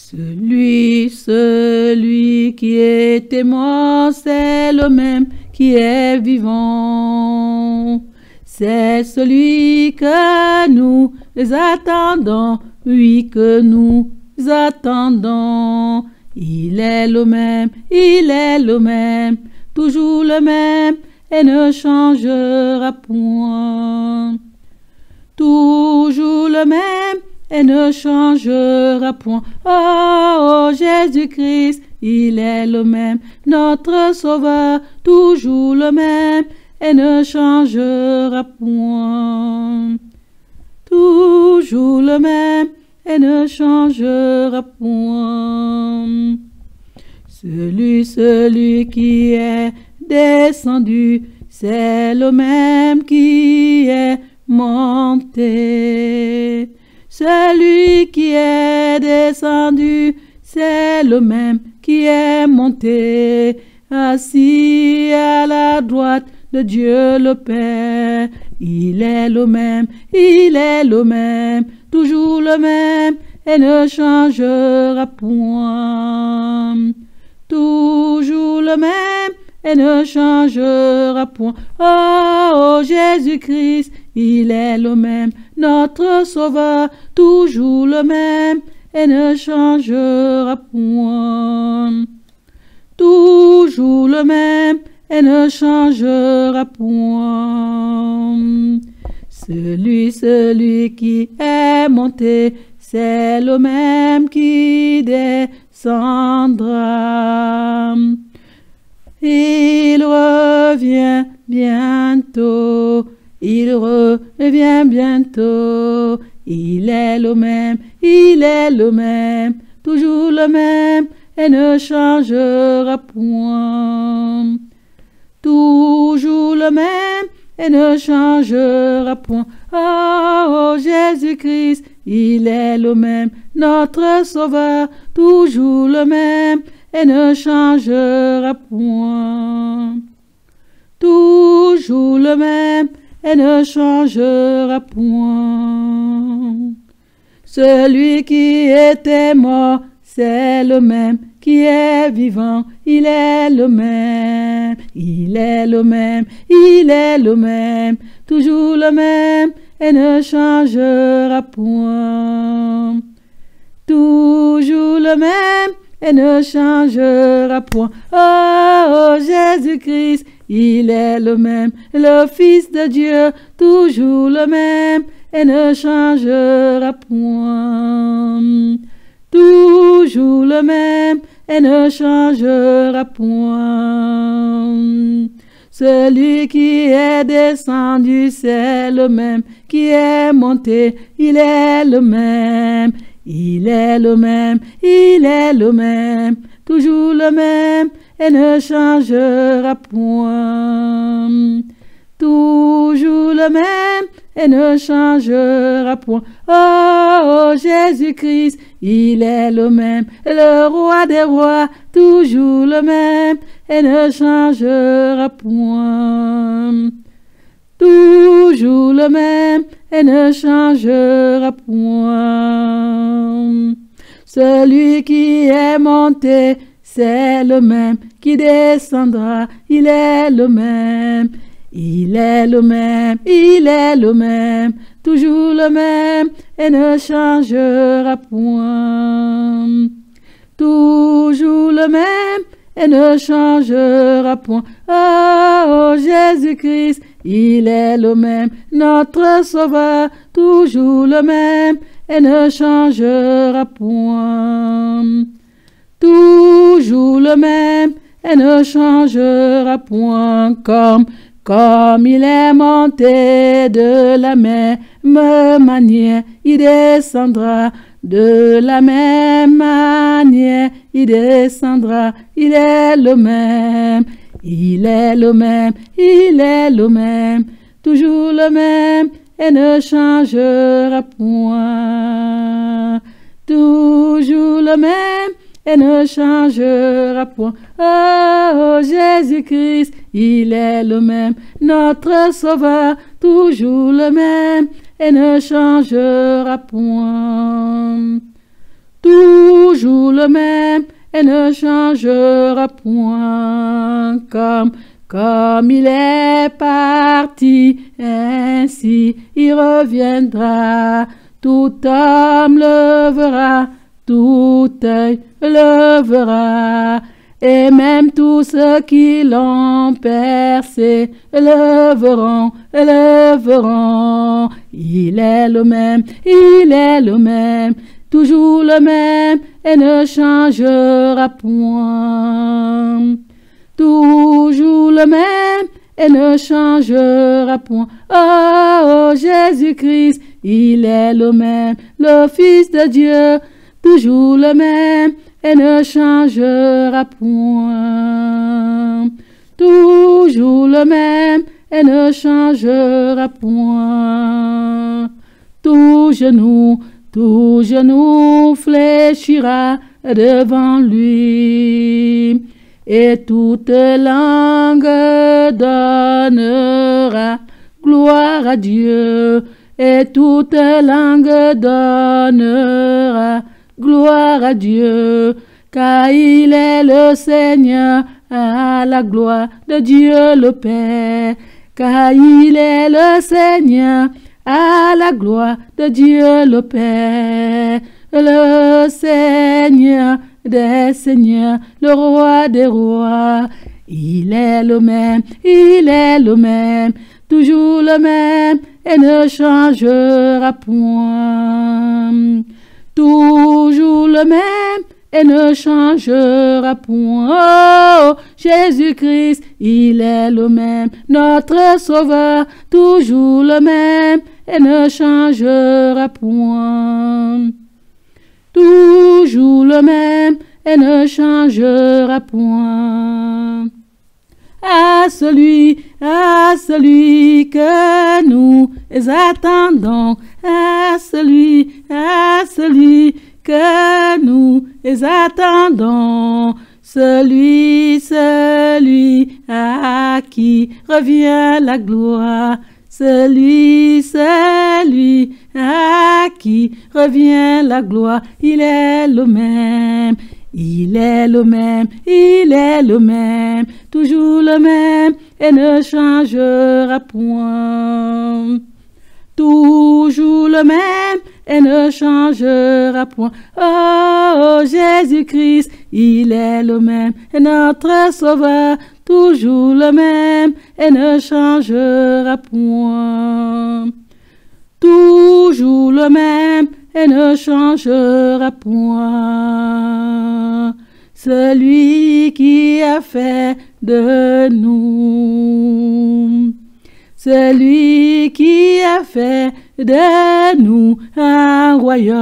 Celui qui était mort, c'est le même qui est vivant. C'est celui que nous attendons, oui, que nous attendons. Il est le même, toujours le même, et ne changera point. Toujours le même, et ne changera point. Oh, Jésus-Christ, il est le même, notre Sauveur, toujours le même, et ne changera point. Toujours le même, et ne changera point. Celui qui est descendu, c'est le même qui est monté. Celui qui est descendu, c'est le même qui est monté, assis à la droite de Dieu le Père. Il est le même, toujours le même, et ne changera point. Toujours le même, et ne changera point. Oh, Jésus-Christ, il est le même, notre Sauveur, toujours le même, et ne changera point. Toujours le même, et ne changera point. Celui qui est monté, c'est le même qui descendra. Il revient bientôt, il revient bientôt. Il est le même, toujours le même, et ne changera point. Toujours le même, et ne changera point. Oh, Jésus-Christ, il est le même, notre Sauveur, toujours le même, et ne changera point. Toujours le même, et ne changera point. Celui qui était mort, c'est le même qui est vivant. Il est le même, toujours le même, et ne changera point. Toujours le même, et ne changera point. Oh, Jésus-Christ, il est le même, le Fils de Dieu, toujours le même, et ne changera point. Toujours le même, et ne changera point. Celui qui est descendu, c'est le même qui est monté. Il est le même, toujours le même, et ne changera point. Toujours le même, et ne changera point. Oh, Jésus-Christ, il est le même, le roi des rois, toujours le même, et ne changera point. Toujours le même, et ne changera point. Celui qui est monté, c'est le même qui descendra. Il est le même, toujours le même, et ne changera point. Toujours le même, et ne changera point. Oh, Jésus-Christ, il est le même, notre Sauveur, toujours le même, et ne changera point. Toujours le même, et ne changera point. Comme il est monté de la même manière, il descendra. De la même manière, il descendra. Il est le même, toujours le même, et ne changera point. Toujours le même, et ne changera point. Oh, Jésus-Christ, il est le même, notre Sauveur, toujours le même, et ne changera point. toujours le même et ne changera point. Comme il est parti, ainsi il reviendra. Tout homme le verra, tout œil le verra, et même tous ceux qui l'ont percé le verront, le verront. Il est le même, toujours le même, et ne changera point. Toujours le même, et ne changera point. Oh, Jésus-Christ, il est le même, le Fils de Dieu, toujours le même, et ne changera point. Toujours le même, et ne changera point. Tout genou fléchira devant lui, et toute langue donnera gloire à Dieu, et toute langue donnera gloire à Dieu, car il est le Seigneur, à la gloire de Dieu le Père, car il est le Seigneur, à la gloire de Dieu le Père, le Seigneur des seigneurs, le roi des rois. Il est le même, toujours le même, et ne changera point. Toujours le même, et ne changera point. Oh, Jésus-Christ, il est le même, notre Sauveur, toujours le même, et ne changera point. Toujours le même, et ne changera point. À celui que nous attendons, à celui que nous attendons, celui à qui revient la gloire, celui à qui revient la gloire. Il est le même, toujours le même, et ne changera point. Toujours le même, et ne changera point. Oh, Jésus-Christ, il est le même, et notre Sauveur, toujours le même, et ne changera point. Toujours le même, et ne changera point. Celui qui a fait de nous, celui qui a fait de nous un royaume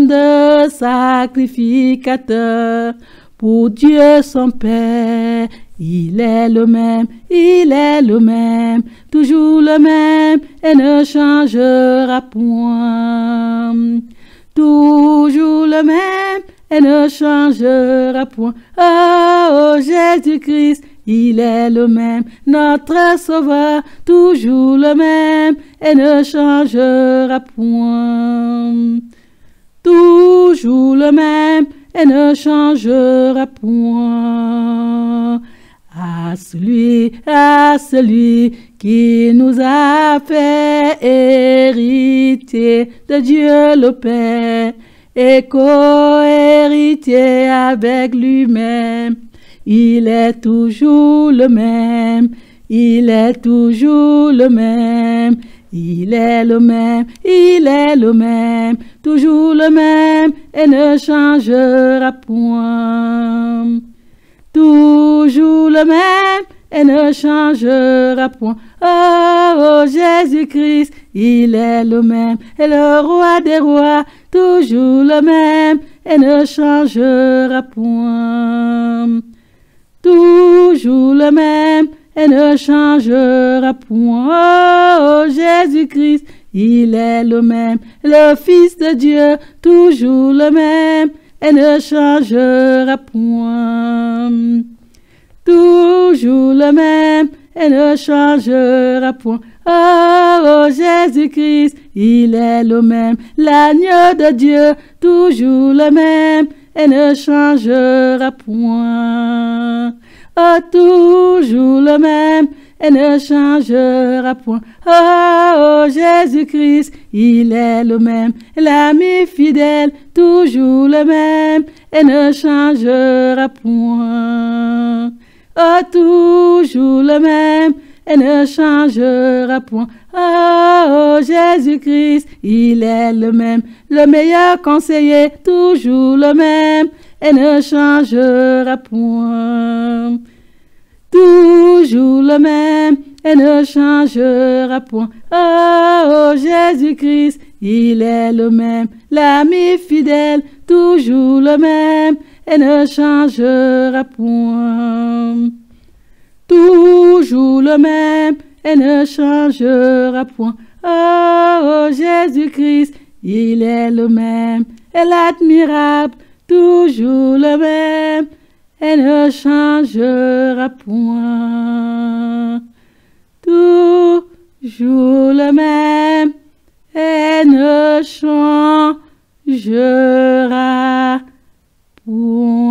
de sacrificateurs pour Dieu son Père. Il est le même, toujours le même, et ne changera point. Toujours le même, et ne changera point. Oh, Jésus-Christ, il est le même, notre Sauveur, toujours le même, et ne changera point. Toujours le même, et ne changera point. À celui qui nous a fait héritier de Dieu le Père et co-héritier avec lui-même. Il est toujours le même, il est toujours le même, il est le même, toujours le même, et ne changera point. Toujours le même, et ne changera point. Oh, Jésus-Christ, il est le même, et le roi des rois, toujours le même, et ne changera point. Toujours le même, et ne changera point. Oh, Jésus-Christ, il est le même, le Fils de Dieu, toujours le même, et ne changera point. Toujours le même, et ne changera point. Oh, Jésus-Christ, il est le même, l'agneau de Dieu, toujours le même, et ne changera point. Oh, toujours le même, et ne changera point. Oh, Jésus-Christ, il est le même, l'ami fidèle, toujours le même, et ne changera point. Oh, toujours le même, et ne changera point. Oh, Jésus-Christ, il est le même, le meilleur conseiller, toujours le même, et ne changera point. Toujours le même, et ne changera point. Oh, Jésus-Christ, il est le même, l'ami fidèle, toujours le même, et ne changera point. Toujours le même, et ne changera point. Oh, Jésus-Christ, il est le même, et l'admirable, toujours le même, et ne changera point. Toujours le même, et ne changera point.